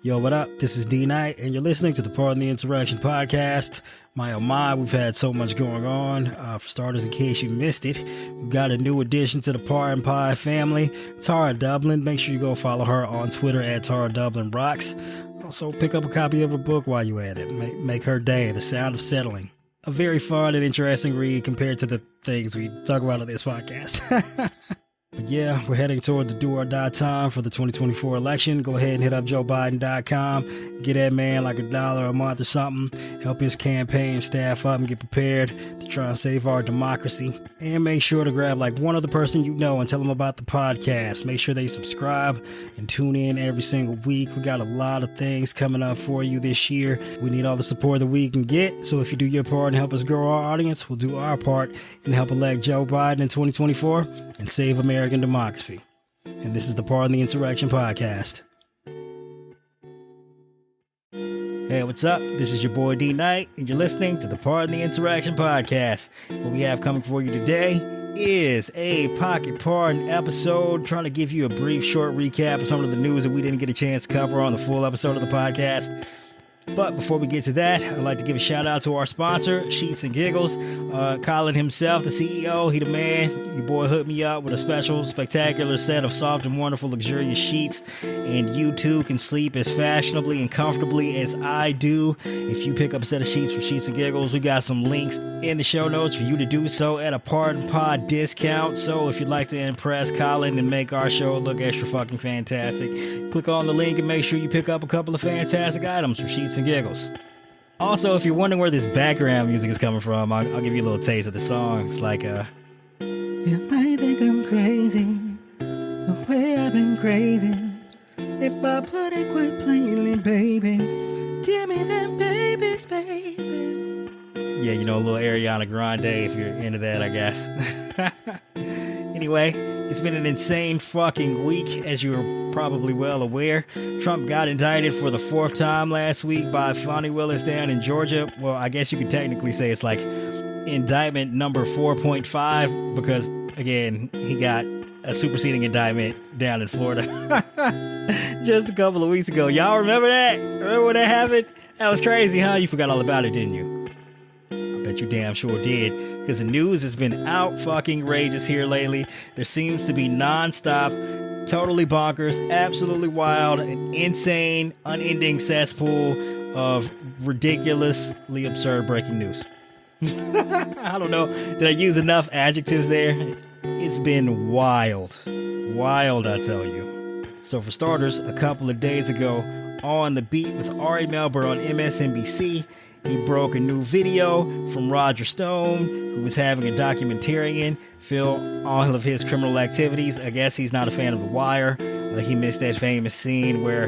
Yo, what up? This is D Knight, and you're listening to the Pardon the Interaction podcast. My oh my, we've had so much going on. For starters, in case you missed it, we've got a new addition to the Pardon Pie family, Tara Dublin. Make sure you go follow her on Twitter at Tara Dublin Rocks. Also, pick up a copy of her book while you're at it. Make her day, The Sound of Settling. A very fun and interesting read compared to the things we talk about on this podcast. But yeah, we're heading toward the do or die time for the 2024 election. Go ahead and hit up JoeBiden.com. Get that man like $1 a month or something. Help his campaign staff up and get prepared to try and save our democracy. And make sure to grab like one other person you know and tell them about the podcast. Make sure they subscribe and tune in every single week. We got a lot of things coming up for you this year. We need all the support that we can get. So if you do your part and help us grow our audience, we'll do our part and help elect Joe Biden in 2024 and save American democracy. And this is the Pardon the Interaction podcast. Hey, what's up? This is your boy D Knight, and you're listening to the Pardon the Interaction podcast. What we have coming for you today is a Pocket Pardon episode, trying to give you a brief, short recap of some of the news that we didn't get a chance to cover on the full episode of the podcast. But before we get to that, I'd like to give a shout out to our sponsor, Sheets and Giggles. Colin himself, the CEO, he the man. Your boy hooked me up with a special, spectacular set of soft and wonderful, luxurious sheets. And you too can sleep as fashionably and comfortably as I do. If you pick up a set of sheets from Sheets and Giggles, we got some links in the show notes for you to do so at a Pardon Pod discount. So if you'd like to impress Colin and make our show look extra fucking fantastic, click on the link and make sure you pick up a couple of fantastic items from Sheets and Giggles. Also, if you're wondering where this background music is coming from, I'll give you a little taste of the song. It's like, you might think I'm crazy, the way I've been craving. If I put it quite plainly, baby, give me them babies, baby. Yeah, you know, a little Ariana Grande if you're into that, I guess. Anyway, it's been an insane fucking week, as you're probably well aware. Trump got indicted for the 4th time last week by Fonnie Willis down in Georgia. Well, I guess you could technically say it's like indictment number 4.5 because, again, he got a superseding indictment down in Florida just a couple of weeks ago. Y'all remember that? Remember when that happened? That was crazy, huh? You forgot all about it, didn't you? I bet you damn sure did, because the news has been out fucking rageous here lately. There seems to be nonstop, totally bonkers, absolutely wild, and insane, unending cesspool of ridiculously absurd breaking news. I don't know. Did I use enough adjectives there? It's been wild. Wild, I tell you. So for starters, a couple of days ago, on The Beat with Ari Melber on MSNBC, he broke a new video from Roger Stone, who was having a documentarian film all of his criminal activities. I guess he's not a fan of The Wire. He missed that famous scene where,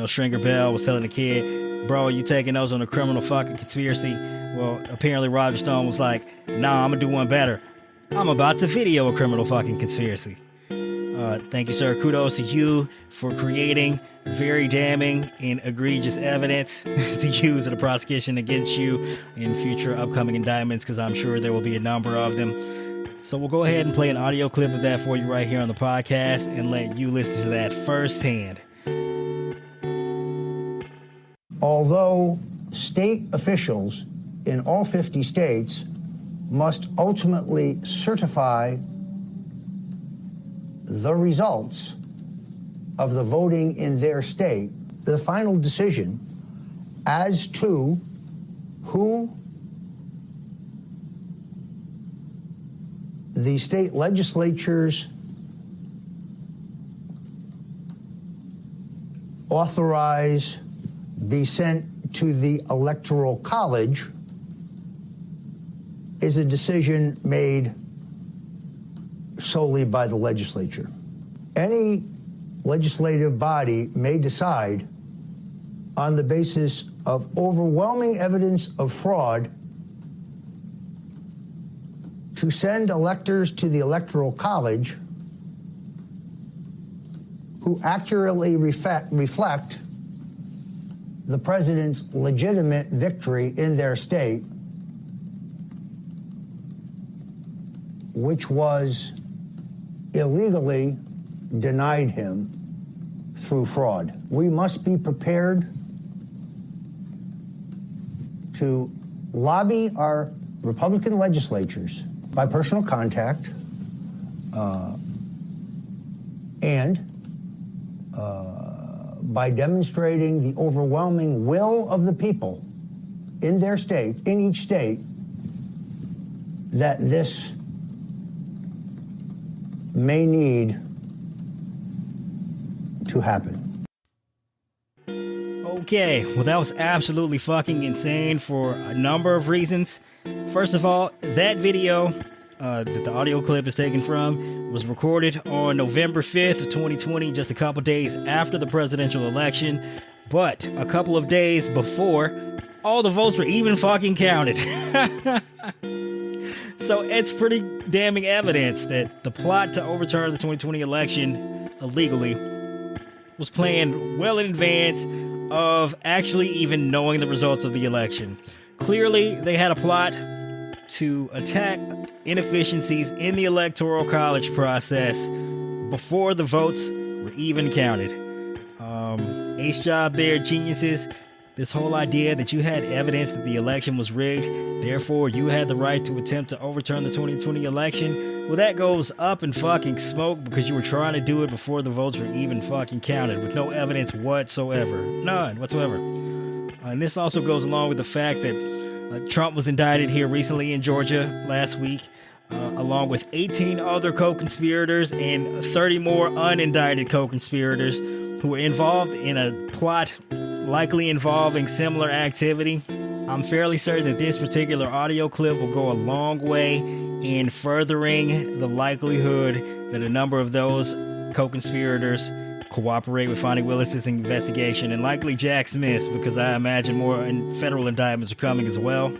Stringer Bell was telling the kid, bro, you taking those on a criminal fucking conspiracy? Well, apparently Roger Stone was like, nah, I'm gonna do one better. I'm about to video a criminal fucking conspiracy. Thank you, sir. Kudos to you for creating very damning and egregious evidence to use in the prosecution against you in future upcoming indictments, because I'm sure there will be a number of them. So we'll go ahead and play an audio clip of that for you right here on the podcast and let you listen to that firsthand. Although state officials in all 50 states must ultimately certify the results of the voting in their state, the final decision as to who the state legislatures authorize be sent to the Electoral College is a decision made solely by the legislature. Any legislative body may decide on the basis of overwhelming evidence of fraud to send electors to the Electoral College who accurately reflect the president's legitimate victory in their state, which was illegally denied him through fraud. We must be prepared to lobby our Republican legislatures by personal contact and by demonstrating the overwhelming will of the people in their state, in each state, that this may need to happen. Okay, well, that was absolutely fucking insane for a number of reasons. First of all, that video that the audio clip is taken from was recorded on November 5th of 2020, just a couple days after the presidential election, but a couple of days before all the votes were even fucking counted. So it's pretty damning evidence that the plot to overturn the 2020 election illegally was planned well in advance of actually even knowing the results of the election. Clearly, they had a plot to attack inefficiencies in the electoral college process before the votes were even counted. Ace job there, geniuses. This whole idea that you had evidence that the election was rigged, therefore you had the right to attempt to overturn the 2020 election, well, that goes up in fucking smoke because you were trying to do it before the votes were even fucking counted with no evidence whatsoever. None whatsoever. And this also goes along with the fact that Trump was indicted here recently in Georgia last week, along with 18 other co-conspirators and 30 more unindicted co-conspirators who were involved in a plot likely involving similar activity. I'm fairly certain that this particular audio clip will go a long way in furthering the likelihood that a number of those co-conspirators cooperate with Fonnie Willis's investigation, and likely Jack Smith's, because I imagine more federal indictments are coming as well.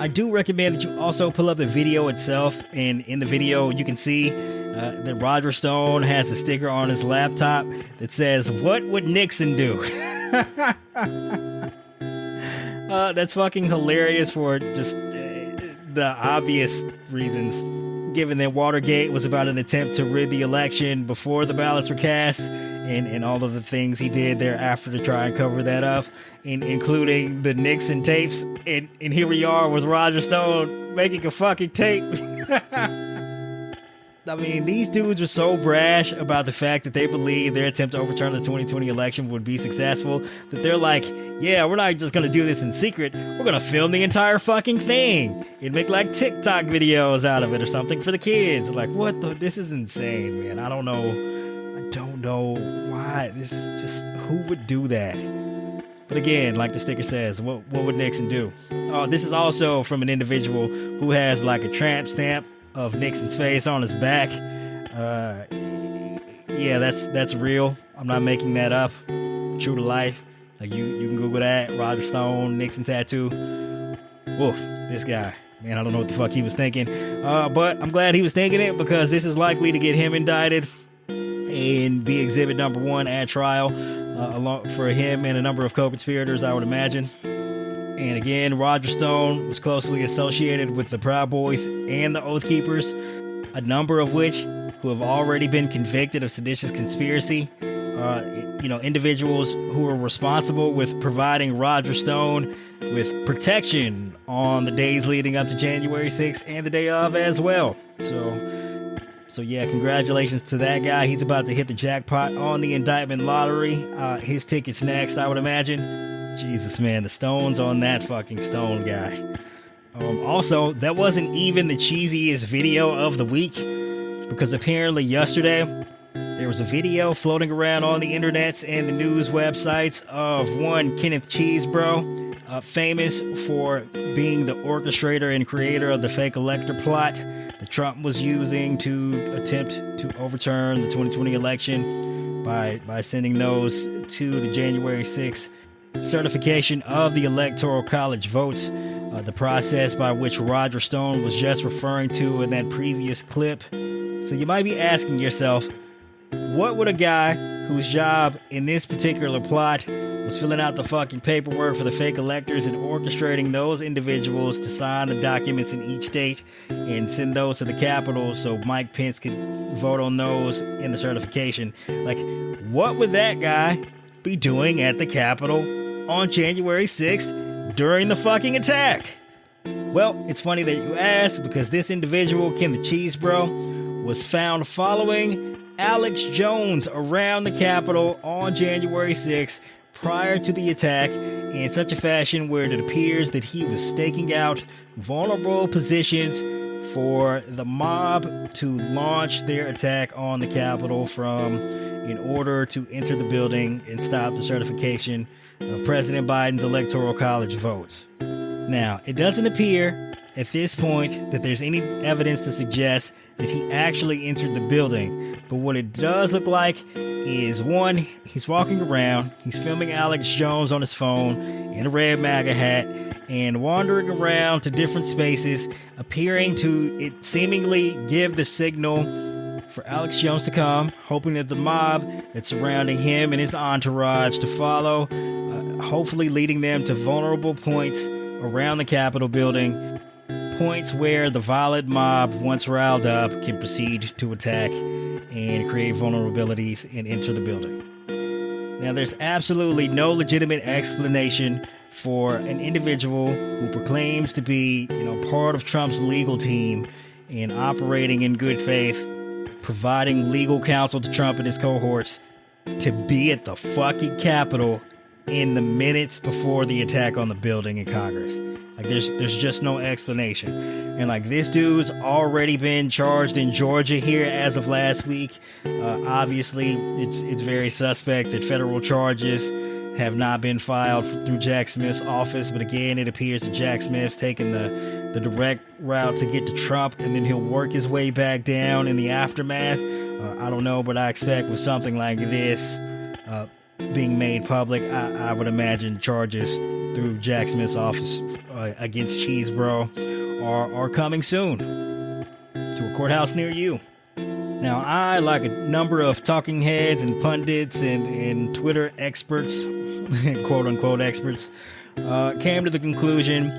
I do recommend that you also pull up the video itself, and in the video you can see that Roger Stone has a sticker on his laptop that says, "What would Nixon do?" That's fucking hilarious for just the obvious reasons. Given that Watergate was about an attempt to rig the election before the ballots were cast, and all of the things he did thereafter to try and cover that up, including the Nixon tapes, and here we are with Roger Stone making a fucking tape. I mean, these dudes are so brash about the fact that they believe their attempt to overturn the 2020 election would be successful that they're like, yeah, we're not just going to do this in secret. We're going to film the entire fucking thing and make like TikTok videos out of it or something for the kids. Like, what the? This is insane, man. I don't know why. This is just, who would do that? But again, like the sticker says, what would Nixon do? Oh, this is also from an individual who has like a tramp stamp of Nixon's face on his back. Yeah, that's real. I'm not making that up. True to life. Like you can Google that. Roger Stone, Nixon tattoo. Woof, this guy. Man, I don't know what the fuck he was thinking. But I'm glad he was thinking it, because this is likely to get him indicted and be exhibit number 1 at trial, along for him and a number of co-conspirators, I would imagine. And again, Roger Stone was closely associated with the Proud Boys and the Oath Keepers, a number of which who have already been convicted of seditious conspiracy. Individuals who were responsible with providing Roger Stone with protection on the days leading up to January 6th and the day of as well. So yeah, congratulations to that guy. He's about to hit the jackpot on the indictment lottery. His ticket's next, I would imagine. Jesus, man, the Stones on that fucking Stone guy. Also, that wasn't even the cheesiest video of the week, because apparently yesterday there was a video floating around on the internets and the news websites of one Kenneth Cheeseboro, famous for being the orchestrator and creator of the fake elector plot that Trump was using to attempt to overturn the 2020 election by sending those to the January 6th certification of the electoral college votes, the process by which Roger Stone was just referring to in that previous clip. So you might be asking yourself, what would a guy whose job in this particular plot was filling out the fucking paperwork for the fake electors and orchestrating those individuals to sign the documents in each state and send those to the Capitol so Mike Pence could vote on those in the certification. Like, what would that guy be doing at the Capitol on January 6th during the fucking attack? Well, it's funny that you ask, because this individual, Kenneth Cheeseboro, was found following Alex Jones around the Capitol on January 6th prior to the attack in such a fashion where it appears that he was staking out vulnerable positions for the mob to launch their attack on the Capitol from, in order to enter the building and stop the certification of President Biden's Electoral College votes. Now, it doesn't appear at this point that there's any evidence to suggest that he actually entered the building, but what it does look like is, one, he's walking around, he's filming Alex Jones on his phone in a red MAGA hat and wandering around to different spaces, appearing to it seemingly give the signal for Alex Jones to come, hoping that the mob that's surrounding him and his entourage to follow, hopefully leading them to vulnerable points around the Capitol building, points where the violent mob, once riled up, can proceed to attack and create vulnerabilities and enter the building. Now, there's absolutely no legitimate explanation for an individual who proclaims to be, part of Trump's legal team and operating in good faith, providing legal counsel to Trump and his cohorts, to be at the fucking Capitol in the minutes before the attack on the building in Congress. Like, there's just no explanation. And like, this dude's already been charged in Georgia here as of last week. Obviously, it's very suspect that federal charges have not been filed through Jack Smith's office. But again, it appears that Jack Smith's taken the direct route to get to Trump, and then he'll work his way back down in the aftermath. I don't know, but I expect with something like this being made public, I would imagine charges through Jack Smith's office against Cheeseboro are coming soon to a courthouse near you. Now, I, like a number of talking heads and pundits and Twitter experts, quote-unquote experts, came to the conclusion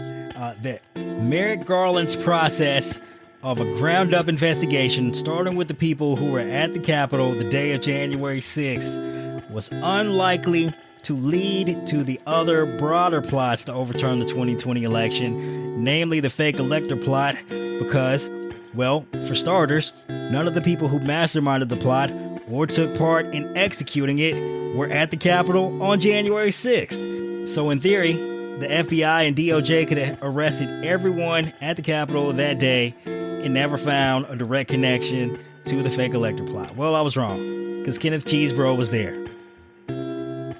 that Merrick Garland's process of a ground-up investigation, starting with the people who were at the Capitol the day of January 6th, was unlikely to lead to the other broader plots to overturn the 2020 election, namely the fake elector plot, because, well, for starters, none of the people who masterminded the plot or took part in executing it were at the Capitol on January 6th. So in theory, the FBI and DOJ could have arrested everyone at the Capitol that day and never found a direct connection to the fake elector plot. Well, I was wrong, because Kenneth Cheeseboro was there.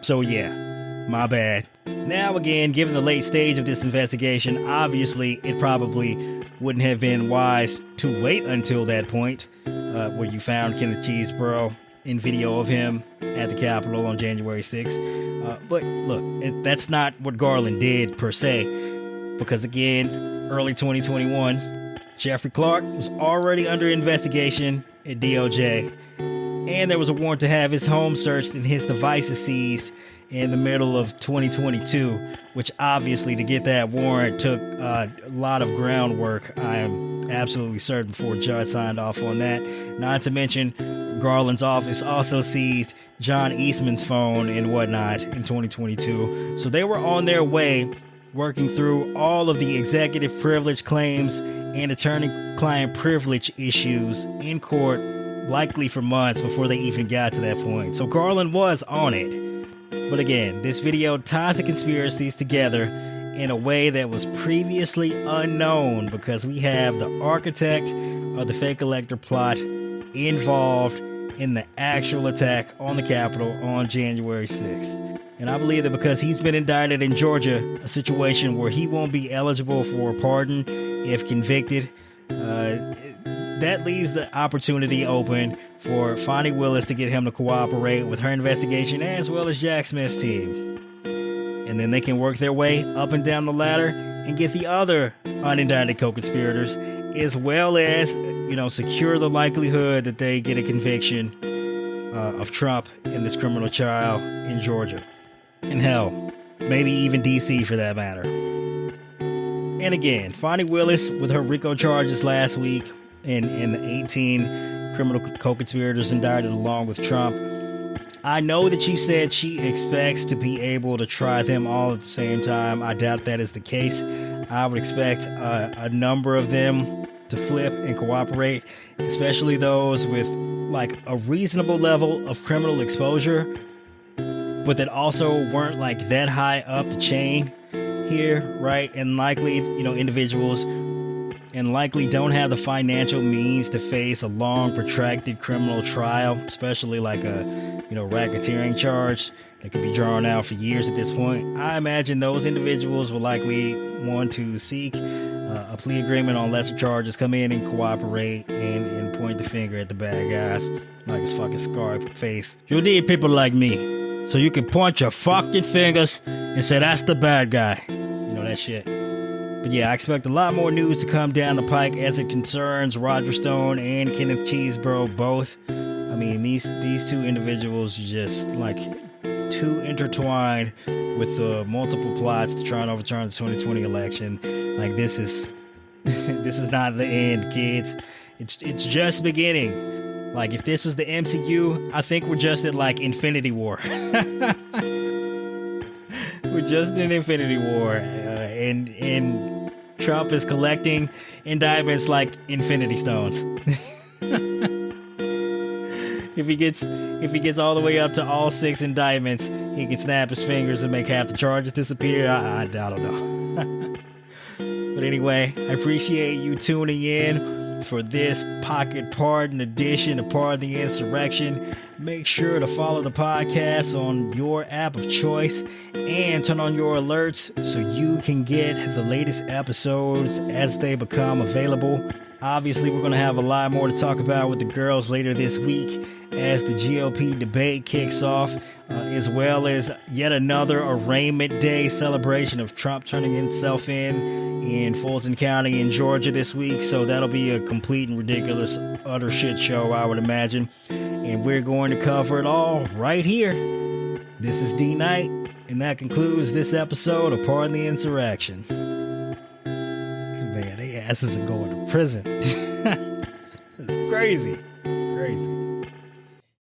So yeah, my bad. Now again, given the late stage of this investigation, obviously it probably wouldn't have been wise to wait until that point, where you found Kenneth Cheeseboro in video of him at the Capitol on January 6th. But look, that's not what Garland did per se, because again, early 2021, Jeffrey Clark was already under investigation at DOJ, and there was a warrant to have his home searched and his devices seized in the middle of 2022, which obviously, to get that warrant took a lot of groundwork. I am absolutely certain before a judge signed off on that. Not to mention, Garland's office also seized John Eastman's phone and whatnot in 2022. So they were on their way working through all of the executive privilege claims and attorney-client privilege issues in court, likely for months before they even got to that point. So Garland was on it. But again, this video ties the conspiracies together in a way that was previously unknown, because we have the architect of the fake elector plot involved in the actual attack on the Capitol on January 6th. And I believe that because he's been indicted in Georgia, a situation where he won't be eligible for a pardon if convicted, that leaves the opportunity open for Fonnie Willis to get him to cooperate with her investigation, as well as Jack Smith's team. And then they can work their way up and down the ladder and get the other unindicted co-conspirators, as well as, secure the likelihood that they get a conviction of Trump in this criminal trial in Georgia. And hell, maybe even DC for that matter. And again, Fonnie Willis with her RICO charges last week and the 18 criminal co-conspirators indicted along with Trump. I know that she said she expects to be able to try them all at the same time. I doubt that is the case. I would expect a number of them to flip and cooperate, especially those with like a reasonable level of criminal exposure, but that also weren't like that high up the chain here, right? And likely, individuals and likely don't have the financial means to face a long, protracted criminal trial, especially like a, racketeering charge that could be drawn out for years at this point. I imagine those individuals will likely want to seek a plea agreement on lesser charges, come in and cooperate and point the finger at the bad guys like his fucking scarred face. You need people like me so you can point your fucking fingers and say that's the bad guy. That shit. But yeah, I expect a lot more news to come down the pike as it concerns Roger Stone and Kenneth Cheeseboro both. I mean, these two individuals are just like too intertwined with the multiple plots to try and overturn the 2020 election. Like this is not the end, kids. It's just beginning. Like if this was the MCU, I think we're just at like Infinity War. We're just in Infinity War, and Trump is collecting indictments like Infinity Stones. If he gets all the way up to all 6 indictments, he can snap his fingers and make half the charges disappear. I don't know. But anyway, I appreciate you tuning in for this Pocket Pardon edition of Pardon the Insurrection. Make sure to follow the podcast on your app of choice and turn on your alerts so you can get the latest episodes as they become available. Obviously, we're going to have a lot more to talk about with the girls later this week as the GOP debate kicks off, as well as yet another arraignment day celebration of Trump turning himself in Fulton County in Georgia this week. So that'll be a complete and ridiculous, utter shit show, I would imagine. And we're going to cover it all right here. This is D Knight, and that concludes this episode of Pardon the Insurrection. Man, they asses are going to prison. This is crazy. Crazy.